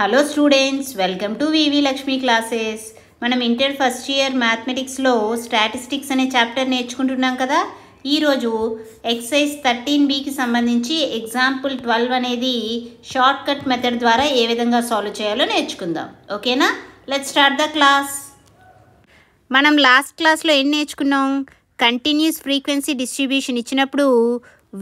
Hello students, welcome to VV Lakshmi classes. మనం inter first year మ్యాథమెటిక్స్లో statistics అనే chapter నేర్చుకుంటున్నాం కదా. ఈరోజు ఎక్సైజ్ 13Bకి సంబంధించి ఎగ్జాంపుల్ 12 అనేది షార్ట్ కట్ మెథడ్ ద్వారా ఏ విధంగా సాల్వ్ చేయాలో నేర్చుకుందాం. ఓకేనా? Let's start the class. మనం లాస్ట్ క్లాస్లో ఏం నేర్చుకున్నాం? కంటిన్యూస్ ఫ్రీక్వెన్సీ డిస్ట్రిబ్యూషన్ ఇచ్చినప్పుడు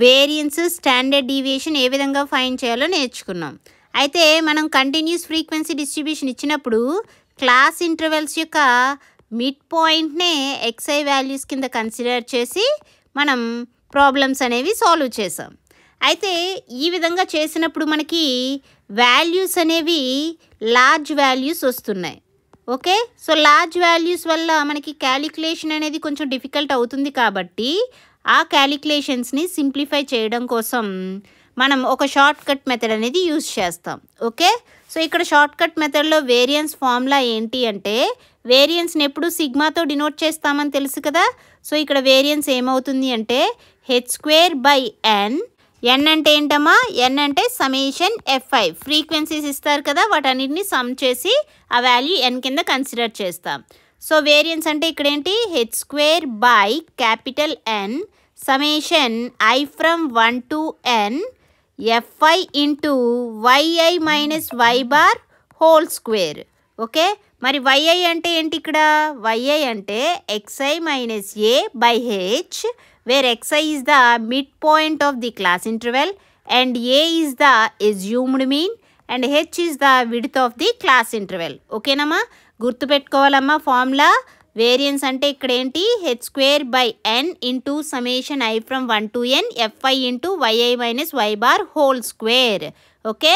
వేరియన్స్, స్టాండర్డ్ డీవియేషన్ ఏ విధంగా ఫైండ్ చేయాలో నేర్చుకున్నాం. అయితే మనం కంటిన్యూస్ ఫ్రీక్వెన్సీ డిస్ట్రిబ్యూషన్ ఇచ్చినప్పుడు క్లాస్ ఇంటర్వెల్స్ యొక్క మిడ్ పాయింట్నే ఎక్స్ఐ వాల్యూస్ కింద కన్సిడర్ చేసి మనం ప్రాబ్లమ్స్ అనేవి సాల్వ్ చేసాం. అయితే ఈ విధంగా చేసినప్పుడు మనకి వాల్యూస్ అనేవి లార్జ్ వాల్యూస్ వస్తున్నాయి. ఓకే, సో లార్జ్ వాల్యూస్ వల్ల మనకి క్యాలిక్యులేషన్ అనేది కొంచెం డిఫికల్ట్ అవుతుంది. కాబట్టి ఆ క్యాలిక్యులేషన్స్ని సింప్లిఫై చేయడం కోసం మనం ఒక షార్ట్ కట్ మెథడ్ అనేది యూజ్ చేస్తాం. ఓకే, సో ఇక్కడ షార్ట్ కట్ మెథడ్లో వేరియన్స్ ఫార్ములా ఏంటి అంటే, వేరియన్స్ని ఎప్పుడు సిగ్మాతో డినోట్ చేస్తామని తెలుసు కదా. సో ఇక్కడ వేరియన్స్ ఏమవుతుంది అంటే h²/n. n అంటే ఏంటమ్మా? n అంటే సమేషన్ fi. ఫ్రీక్వెన్సీస్ ఇస్తారు కదా, వాటన్నిటిని సమ్ చేసి ఆ వాల్యూ n కింద కన్సిడర్ చేస్తాం. సో వేరియన్స్ అంటే ఇక్కడ ఏంటి? h²/N summation i from 1 to n fi into yi minus y bar whole square. Okay, మరి yi అంటే ఏంటి? ఇక్కడ yi అంటే xi minus a by h, where xi is the midpoint of the class interval and a is the assumed mean and h is the width of the class interval. ఓకేనమ్మా, గుర్తుపెట్టుకోవాలమ్మా formula. Variance అంటే ఇక్కడ ఏంటి? h²/n into summation i from 1 to n fi into yi minus y bar whole square. Okay,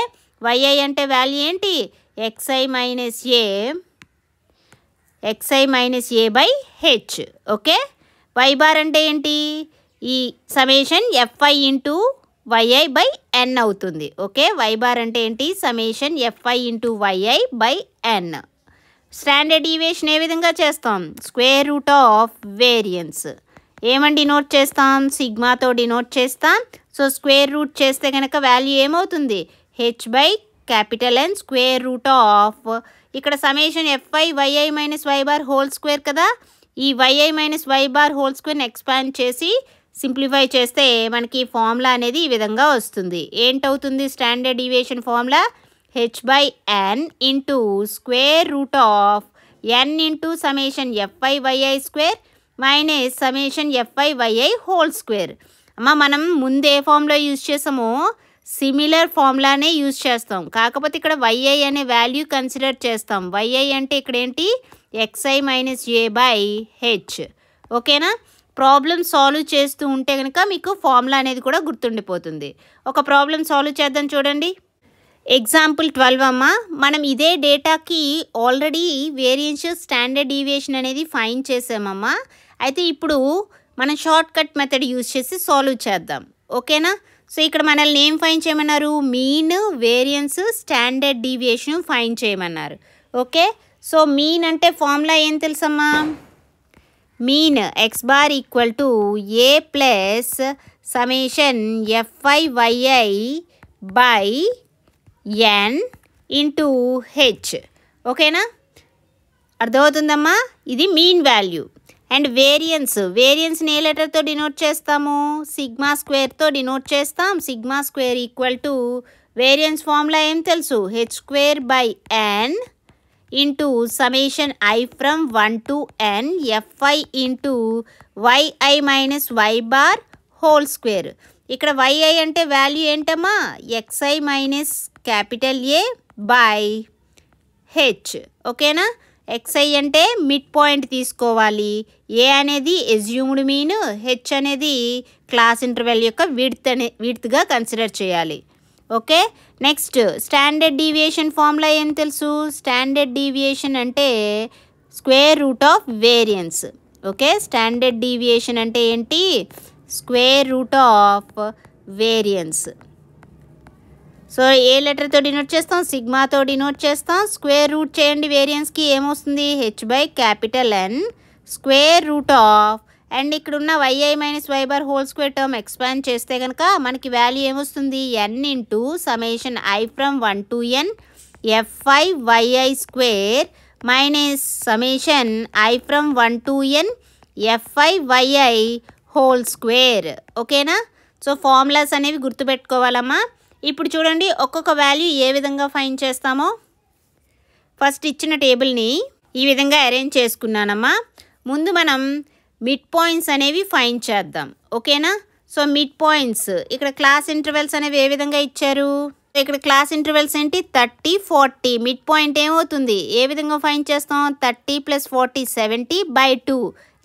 yi అంటే value ఏంటి? xi minus a by h. Okay, y bar అంటే ఏంటి? ఈ summation fi into yi by n అవుతుంది. Okay, y bar అంటే ఏంటి? Summation fi into yi by n. Standard deviation ఏ విధంగా చేస్తాం? స్క్వేర్ రూట్ ఆఫ్ వేరియన్స్ ఏమని డినోట్ చేస్తాం? సిగ్మాతో డినోట్ చేస్తాం. సో స్క్వేర్ రూట్ చేస్తే కనుక వాల్యూ ఏమవుతుంది? h/N స్క్వేర్ రూట్ ఆఫ్, ఇక్కడ summation fi yi minus y bar whole square కదా. ఈ yi minus y bar whole స్క్వేర్ని ఎక్స్పాండ్ చేసి సింప్లిఫై చేస్తే మనకి ఫార్ములా అనేది ఈ విధంగా వస్తుంది. ఏంటవుతుంది standard deviation formula? h/n into square root of n into summation fi yi square minus summation fi yi whole square. అమ్మ, మనం ముందు ఏ ఫార్ములా యూజ్ చేసామో సిమిలర్ ఫార్ములానే యూజ్ చేస్తాం, కాకపోతే ఇక్కడ yi అనే వాల్యూ కన్సిడర్ చేస్తాం. yi అంటే ఇక్కడ ఏంటి? xi minus a by h. ఓకేనా? ప్రాబ్లమ్ సాల్వ్ చేస్తూ ఉంటే కనుక మీకు ఫార్ములా అనేది కూడా గుర్తుండిపోతుంది. ఒక ప్రాబ్లమ్ సాల్వ్ చేద్దాం చూడండి. ఎగ్జాంపుల్ 12 అమ్మ. మనం ఇదే డేటాకి ఆల్రెడీ వేరియన్స్, స్టాండర్డ్ డీవియేషన్ అనేది ఫైండ్ చేసామమ్మా. అయితే ఇప్పుడు మనం షార్ట్ కట్ మెథడ్ యూజ్ చేసి సాల్వ్ చేద్దాం. ఓకేనా? సో ఇక్కడ మనల్ని ఏం ఫైండ్ చేయమన్నారు? Mean, variance, standard deviation find చేయమన్నారు. ఓకే, సో మీన్ అంటే ఫార్ములా ఏం తెలుసమ్మా? Mean x bar equal to a plus summation fi yi by n into h. ఓకేనా? అర్థమవుతుందమ్మా? ఇది మీన్ వాల్యూ. అండ్ వేరియన్స్ని ఏ లెటర్తో డినోట్ చేస్తాము? సిగ్మా స్క్వేర్తో డినోట్ చేస్తాం. Sigma square equal to variance formula ఏం తెలుసు? h²/n into summation i from 1 to n fi into yi minus y bar whole square. ఇక్కడ yi అంటే వాల్యూ ఏంటమ్మా? xi minus A by h. ఓకేనా? xi అంటే mid point తీసుకోవాలి, a అనేది assumed mean, h అనేది క్లాస్ ఇంటర్వెల్ యొక్క విడ్త్గా consider చేయాలి. Okay, next standard deviation formula ఏం తెలుసు? స్టాండర్డ్ డీవియేషన్ అంటే square root of variance. Okay, standard deviation అంటే ఏంటి? Square root of variance. So ఏ లెటర్తో డినోట్ చేస్తాం? సిగ్మాతో డినోట్ చేస్తాం. స్క్వేర్ రూట్ చేయండి వేరియన్స్కి, ఏమొస్తుంది? h/N square root of, and ఇక్కడ ఉన్న yi minus y bar whole square term expand చేస్తే కనుక మనకి వాల్యూ ఏమొస్తుంది? n into summation i from 1 to n fi yi square minus summation I from 1 to n fi yi whole square. ఓకేనా? So formulas అనేవి గుర్తుపెట్టుకోవాలమ్మా. ఇప్పుడు చూడండి ఒక్కొక్క value ఏ విధంగా ఫైండ్ చేస్తామో. ఫస్ట్ ఇచ్చిన టేబుల్ని ఈ విధంగా అరేంజ్ చేసుకున్నానమ్మా. ముందు మనం మిడ్ పాయింట్స్ అనేవి ఫైండ్ చేద్దాం. ఓకేనా? సో మిడ్ పాయింట్స్ ఇక్కడ క్లాస్ ఇంటర్వెల్స్ అనేవి ఏ విధంగా ఇచ్చారు. ఇక్కడ క్లాస్ ఇంటర్వెల్స్ ఏంటి 30, 40. మిడ్ పాయింట్ ఏమవుతుంది, ఏ విధంగా ఫైండ్ చేస్తాం, 30 + 40 70/2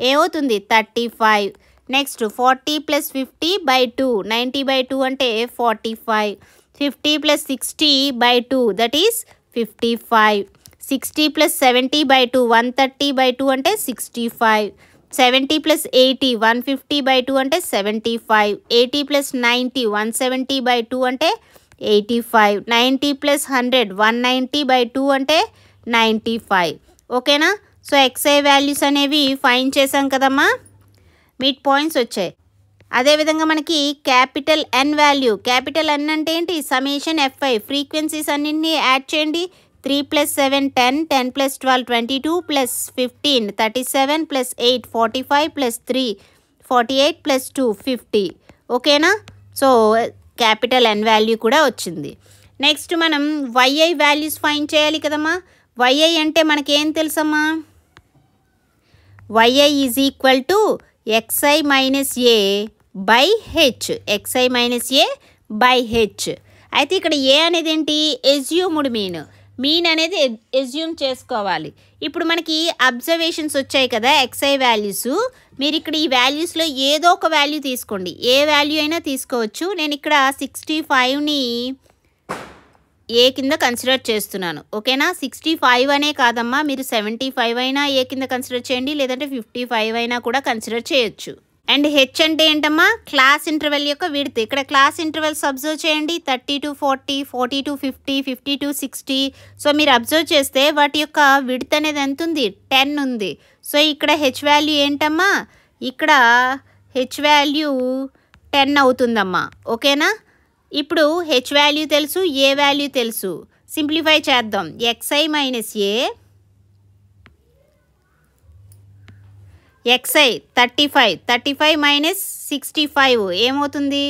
ఏమవుతుంది 35. నెక్స్ట్ 40 + 50/2 90/2 అంటే 45. 50 + 60/2 దట్ ఈస్ 55. 60 + 70/2 130/2 అంటే 65. 70 + 80 150/2 అంటే 75. 80 + 90 170/2 అంటే 85. 90 + 100 190/2 అంటే 95. ఓకేనా? సో xi వాల్యూస్ అనేవి ఫైండ్ చేసాం కదమ్మా. మిడ్ పాయింట్స్ వచ్చాయి. అదేవిధంగా మనకి capital N value, capital N అంటే ఏంటి, సమేషన్ fi. ఫ్రీక్వెన్సీస్ అన్నింటినీ యాడ్ చేయండి. 3 + 7 10, 10 + 12 22 + 15 37 + 8 45 + 3 48 + 2 50. ఓకేనా? సో క్యాపిటల్ N వాల్యూ కూడా వచ్చింది. నెక్స్ట్ మనం yi వాల్యూస్ ఫైండ్ చేయాలి కదమ్మా. yi అంటే మనకేం తెలుసమ్మా, yi is equal to xi - a/h. xi - a/h. అయితే ఇక్కడ ఏ అనేది ఏంటి, ఎజ్యూమ్డ్ మీన్. మీన్ అనేది ఎజ్యూమ్ చేసుకోవాలి. ఇప్పుడు మనకి అబ్జర్వేషన్స్ వచ్చాయి కదా xi వాల్యూస్. మీరు ఇక్కడ ఈ వాల్యూస్లో ఏదో ఒక వాల్యూ తీసుకోండి, ఏ వాల్యూ అయినా తీసుకోవచ్చు. నేను ఇక్కడ 65ని ఏ కింద కన్సిడర్ చేస్తున్నాను. ఓకేనా? 65 అనే కాదమ్మా, మీరు 75 అయినా ఏ కింద కన్సిడర్ చేయండి, లేదంటే 55 అయినా కూడా కన్సిడర్ చేయొచ్చు. అండ్ హెచ్ అంటే ఏంటమ్మా, క్లాస్ ఇంటర్వెల్ యొక్క విడ్త్. ఇక్కడ క్లాస్ ఇంటర్వెల్స్ అబ్జర్వ్ చేయండి. 30 to 40, 40 to 50, 50 to 60. సో మీరు అబ్జర్వ్ చేస్తే వాటి యొక్క విడ్త్ అనేది ఎంత ఉంది, 10 ఉంది. సో ఇక్కడ హెచ్ వాల్యూ ఏంటమ్మా, ఇక్కడ హెచ్ వాల్యూ 10 అవుతుందమ్మా. ఓకేనా? ఇప్పుడు హెచ్ వాల్యూ తెలుసు, ఏ వాల్యూ తెలుసు. సింప్లిఫై చేద్దాం. xi - a xi 35. 35 - 65 ఏమవుతుంది,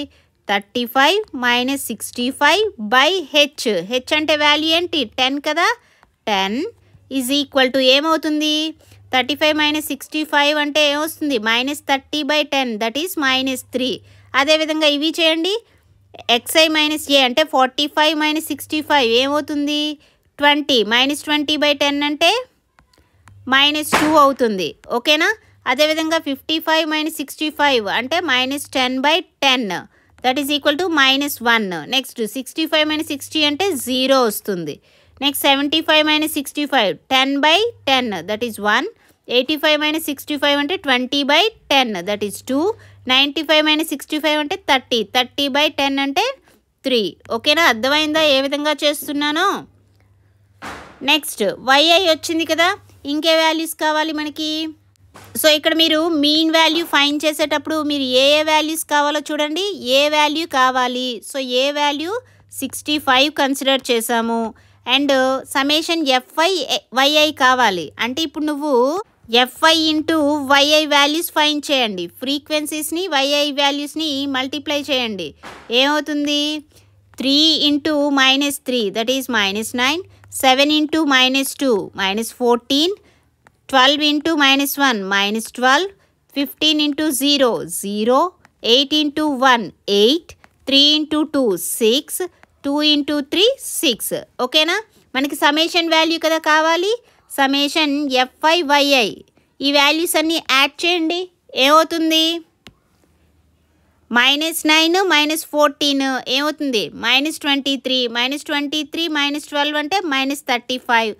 35 - 65/h. హెచ్ అంటే వాల్యూ ఏంటి, 10 కదా. 10 ఈజ్ ఈక్వల్ టు ఏమవుతుంది, 35 - 65 అంటే ఏమొస్తుంది, -30/10 దట్ ఈస్ -3. అదేవిధంగా ఇవి చేయండి. xi - a అంటే 45 - 65 ఏమవుతుంది, 20. -20/10 అంటే -2 అవుతుంది. ఓకేనా? అదేవిధంగా 55 - 65 అంటే -10/10 that is equal to -1. Next 65 - 60 అంటే 0 వస్తుంది. Next 75 - 65 10/10 that is 1. 85 - 65 అంటే 20/10 దట్ ఈస్ 2. 95 - 65 అంటే 30. 30/10 అంటే 3. ఓకేనా? అర్థమైందా ఏ విధంగా చేస్తున్నానో. నెక్స్ట్ yi వచ్చింది కదా, ఇంకే వాల్యూస్ కావాలి మనకి. సో ఇక్కడ మీరు మీన్ వాల్యూ ఫైండ్ చేసేటప్పుడు మీరు ఏ వాల్యూస్ కావాలో చూడండి. ఏ వాల్యూ కావాలి, సో ఏ వాల్యూ 65 కన్సిడర్ చేసాము. అండ్ సమేషన్ fi yi కావాలి. అంటే ఇప్పుడు నువ్వు fi into yi values find చేయండి. ఫ్రీక్వెన్సీస్ని yi వాల్యూస్ని మల్టిప్లై చేయండి. ఏమవుతుంది, 3 × -3 దట్ ఈస్ -9. 7 × -2 -14. 12 × -1 -12. 15 × 0 0. 8 × 1 8. 3 × 2 6. 2 × 3 6. ఓకేనా? మనకి సమేషన్ వాల్యూ కదా కావాలి. సమేషన్ fi yi ఈ వాల్యూస్ అన్నీ యాడ్ చేయండి. ఏమవుతుంది, -9 -14 ఏమవుతుంది, -23. -23 -12 అంటే -35.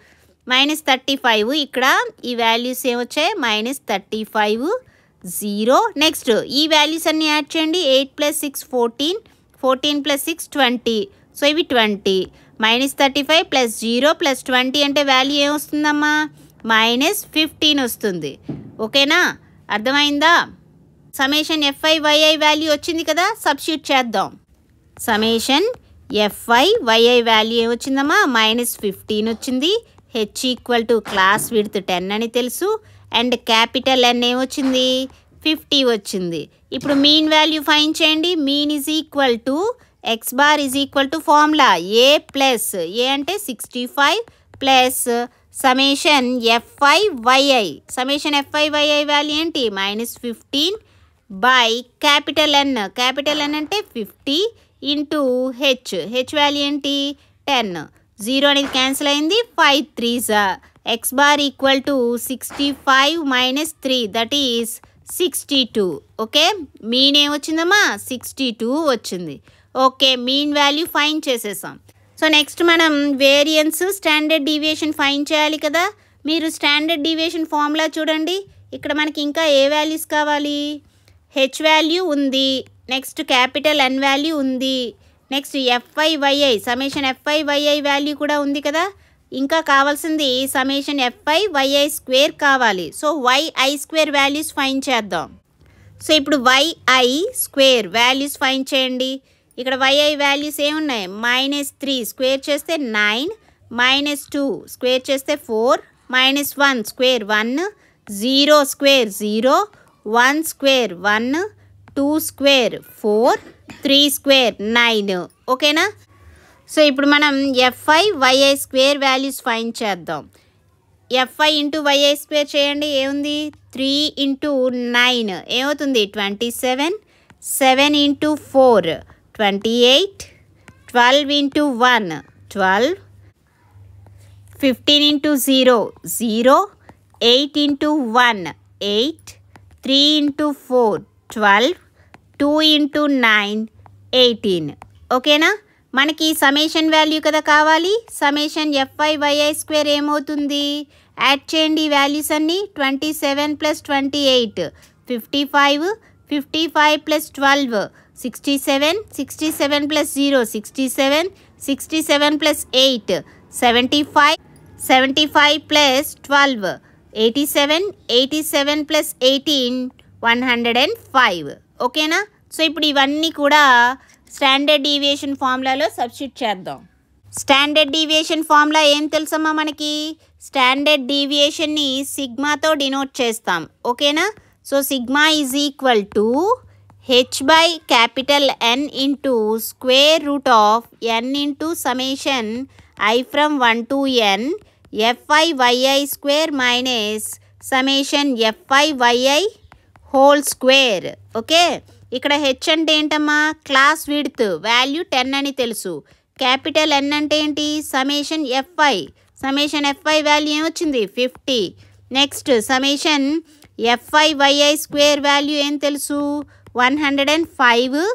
-35 ఇక్కడ ఈ వాల్యూస్ ఏమొచ్చాయి, -35 0. నెక్స్ట్ ఈ వాల్యూస్ అన్నీ యాడ్ చేయండి. 8 + 6 14. 14 + 6 20. సో ఇవి 20. -35 + 0 + 20 అంటే వాల్యూ ఏమొస్తుందమ్మా, -15 వస్తుంది. ఓకేనా? అర్థమైందా? సమేషన్ fi yi వాల్యూ వచ్చింది కదా, సబ్స్టిట్యూట్ చేద్దాం. సమేషన్ ఎఫ్ఐ వైఐ వాల్యూ ఏమొచ్చిందమ్మా -15 వచ్చింది. H equal to class width 10 అని తెలుసు. అండ్ క్యాపిటల్ ఎన్ ఏమొచ్చింది 50 వచ్చింది. ఇప్పుడు మీన్ వాల్యూ ఫైండ్ చేయండి. Mean is equal to X bar is equal to formula A plus A అంటే 65 plus summation F I Y I. Summation F I Y I value ఏంటి -15 by capital N. Capital N అంటే 50 into H. H value ఏంటి 10. 0 అనేది cancel అయింది. 5 3s X bar equal to 65 - 3 that is 62. Okay, mean ఏమొచ్చిందమ్మా 62 వచ్చింది. Okay, mean value find చేసేసాం. So next మనం variance standard deviation find చేయాలి కదా. మీరు స్టాండర్డ్ డీవియేషన్ ఫార్ములా చూడండి. ఇక్కడ మనకి ఇంకా ఏ వాల్యూస్ కావాలి? హెచ్ వాల్యూ ఉంది, నెక్స్ట్ క్యాపిటల్ ఎన్ వాల్యూ ఉంది, next F I Y I summation F I Y I value కూడా ఉంది కదా. ఇంకా కావాల్సింది సಮೇషన్ ఎఫ్ఐ వైఐ స్క్వేర్ కావాలి. So Y I square values find చేద్దాం. సో ఇప్పుడు వైఐ స్క్వేర్ వాల్యూస్ ఫైండ్ చేయండి. ఇక్కడ వైఐ వాల్యూస్ ఏమున్నాయి? -3 స్క్వేర్ చేస్తే 9, -2 స్క్వేర్ చేస్తే 4, -1 square 1, 0 square 0, 1 square 1, 2 square 4, 3 square 9. ఓకేనా? సో ఇప్పుడు మనం f i yi square values find చేద్దాం. ఎఫ్ఐ ఇంటూ వైఐ స్క్వేర్ చేయండి. ఏముంది 3 ఇంటూ 9 ఏమవుతుంది 27, 7 into 4 28, 12 into 1 12, 15 into 0 0, 8 into 1 8, 3 into 4 12, 2 into 9 18. ఓకేనా? మనకి సಮೇషన్ వాల్యూ కదా కావాలి. సಮೇషన్ ఎఫ్ఐ వైఐ స్క్వేర్ ఏమవుతుంది? యాడ్ చేయండి ఈ వాల్యూస్ అన్నీ. 27 + 28 55, 55 + 12 67, 67 + 0 67, 67 + 8 75, 75 + 12 87, 87 + 18 105. ఓకేనా? సో ఇప్పుడు ఇవన్నీ కూడా స్టాండర్డ్ డీవియేషన్ ఫార్ములాలో సబ్స్టిట్యూట్ చేద్దాం. స్టాండర్డ్ డీవియేషన్ ఫార్ములా ఏం తెలుసమ్మా మనకి? స్టాండర్డ్ డీవియేషన్ని సిగ్మాతో డినోట్ చేస్తాం. ఓకేనా? So sigma is equal to H by capital N into square root of N into summation I from 1 to n F I yi square minus summation F I Y I whole square. Okay, ఇక్కడ H అంటే ఏంటమ్మా? Class width value 10 అని తెలుసు. Capital N అంటే ఏంటి? Summation F I. Summation F I value ఏమొచ్చింది 50. Next summation F I yi square value ఏం తెలుసు 105.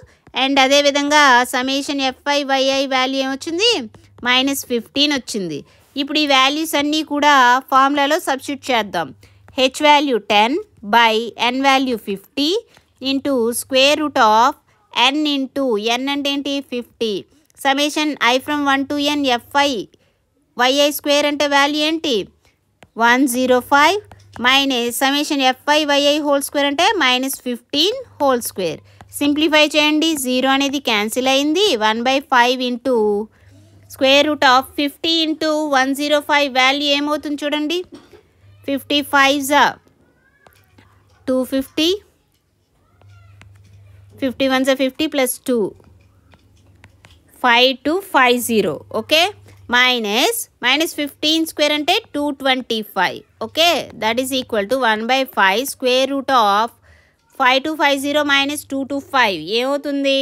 అండ్ అదేవిధంగా సಮೇషన్ ఎఫ్ఐ వైఐ వాల్యూ ఏమొచ్చింది -15 వచ్చింది. ఇప్పుడు ఈ వాల్యూస్ అన్నీ కూడా ఫార్ములాలో సబ్స్టిట్యూట్ చేద్దాం. H value 10 by N value 50 into square root of N into N అంటే ఏంటి 50. Summation I from 1 to n F I yi square అంటే వాల్యూ ఏంటి 105 minus summation F I Y I whole square అంటే -15 హోల్ స్క్వేర్. సింప్లిఫై చేయండి. 0 అనేది cancel అయింది. 1/5 into square root of 50 into 105 value ఏమవుతుంది చూడండి. 55 250, 51 50 + 2 5250. ఓకే, మైనస్ 15 స్క్వేర్ అంటే 225. Okay, that is equal to 1/5 square root of 5250 - 225 ఏమవుతుంది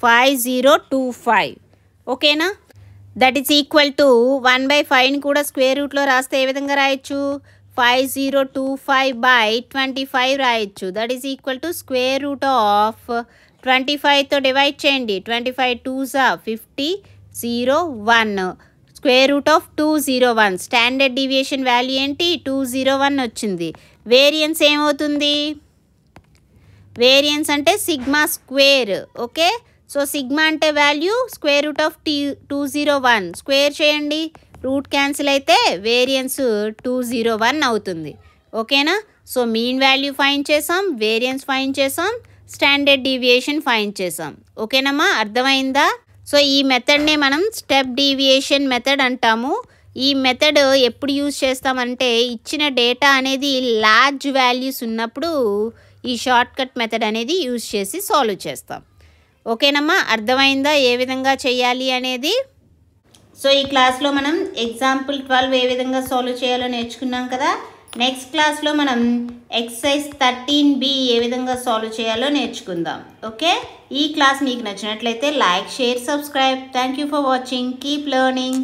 5025. ఓకేనా? దట్ ఈస్ ఈక్వల్ టు 1/5ని కూడా స్క్వేర్ రూట్లో రాస్తే ఏ విధంగా రాయొచ్చు 5025/25 రాయొచ్చు. That is equal to square root of 25తో డివైడ్ చేయండి. 25 2s 50 0 1 square root of 201. Standard deviation value ఏంటి 201 వచ్చింది. వేరియన్స్ ఏమవుతుంది? వేరియన్స్ అంటే sigma square. Okay, so sigma అంటే value square root of 201 square చేయండి. రూట్ క్యాన్సిల్ అయితే వేరియన్స్ 201 అవుతుంది. ఓకేనా? సో మీన్ వాల్యూ ఫైండ్ చేసాం, వేరియన్స్ ఫైండ్ చేసాం, స్టాండర్డ్ డీవియేషన్ ఫైండ్ చేసాం. ఓకేనమ్మా, అర్థమైందా? సో ఈ మెథడ్నే మనం స్టెప్ డీవియేషన్ మెథడ్ అంటాము. ఈ మెథడ్ ఎప్పుడు యూజ్ చేస్తామంటే ఇచ్చిన డేటా అనేది లార్జ్ వాల్యూస్ ఉన్నప్పుడు ఈ షార్ట్ కట్ మెథడ్ అనేది యూజ్ చేసి సాల్వ్ చేస్తాం. ఓకేనమ్మా, అర్థమైందా ఏ విధంగా చేయాలి అనేది? సో ఈ క్లాస్లో మనం ఎగ్జాంపుల్ 12 ఏ విధంగా సాల్వ్ చేయాలో నేర్చుకున్నాం కదా. నెక్స్ట్ క్లాస్లో మనం ఎక్సర్సైజ్ 13B ఏ విధంగా సాల్వ్ చేయాలో నేర్చుకుందాం. ఓకే, ఈ క్లాస్ మీకు నచ్చినట్లయితే like, share, subscribe. Thank you for watching. Keep learning.